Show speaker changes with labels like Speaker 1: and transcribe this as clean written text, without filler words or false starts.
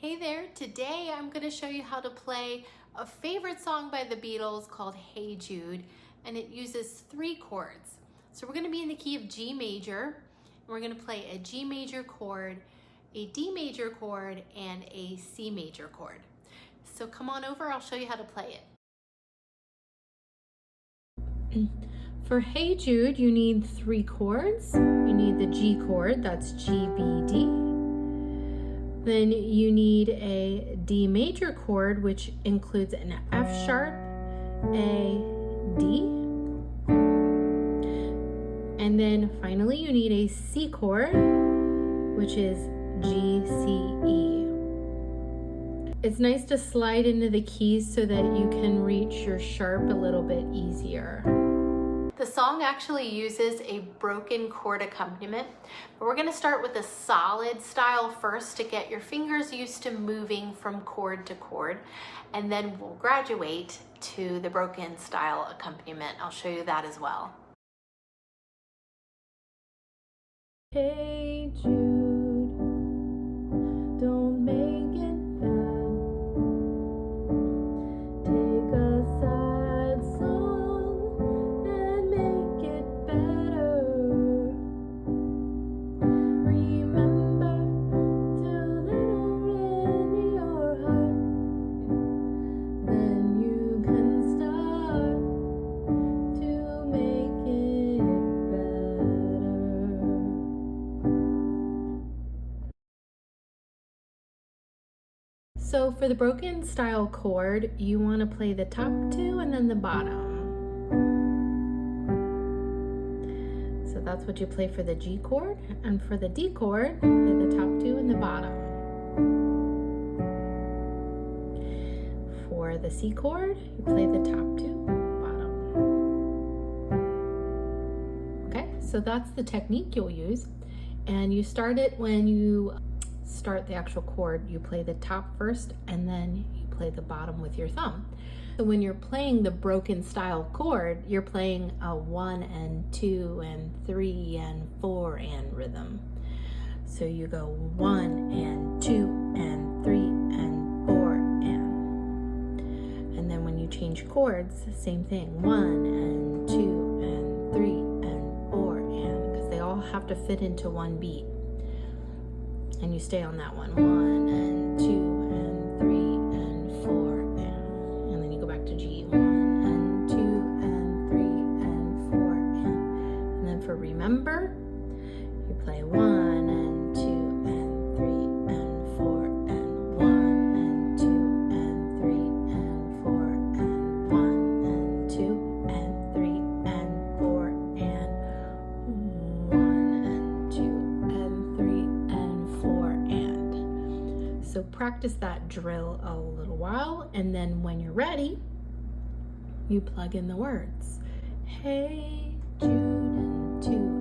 Speaker 1: Hey there, today I'm going to show you how to play a favorite song by the Beatles called Hey Jude, and it uses 3 chords. So we're going to be in the key of G major, and we're going to play a G major chord, a D major chord, and a C major chord. So come on over, I'll show you how to play it. For Hey Jude, you need 3 chords. You need the G chord, that's G, B, D. Then you need a D major chord, which includes an F sharp, A, D. And then finally you need a C chord, which is G, C, E. It's nice to slide into the keys so that you can reach your sharp a little bit easier. The song actually uses a broken chord accompaniment, but we're going to start with a solid style first to get your fingers used to moving from chord to chord, and then we'll graduate to the broken style accompaniment. I'll show you that as well. Hey Jude, don't make it bad. Take a sad song and make it better. Remember to let her into your heart. Then you can start to make it better. So for the broken style chord, you want to play the top 2 and then the bottom. So that's what you play for the G chord, and for the D chord, you play the top 2 and the bottom. For the C chord, you play the top 2, bottom. Okay, so that's the technique you'll use, and you start it when you start the actual chord. You play the top first and then you play the bottom with your thumb. So when you're playing the broken style chord, you're playing a 1 and 2 and 3 and 4 and rhythm. So you go 1 and 2 and 3 and 4 and then when you change chords, same thing, 1 and 2 and 3 and 4 and, because they all have to fit into one beat. And you stay on that one. 1 and 2 and 3 and 4 and then you go back to G. 1 and 2 and 3 and 4 and then for remember, you play 1 and 2 and 3 and 4 and 1 and 2 and 3 and 4 and 1 and 2 and 3 and 4 and 1 and 2 and 3 and 4 and. So practice that drill a little while, and then when you're ready, you plug in the words. Hey Jude and 2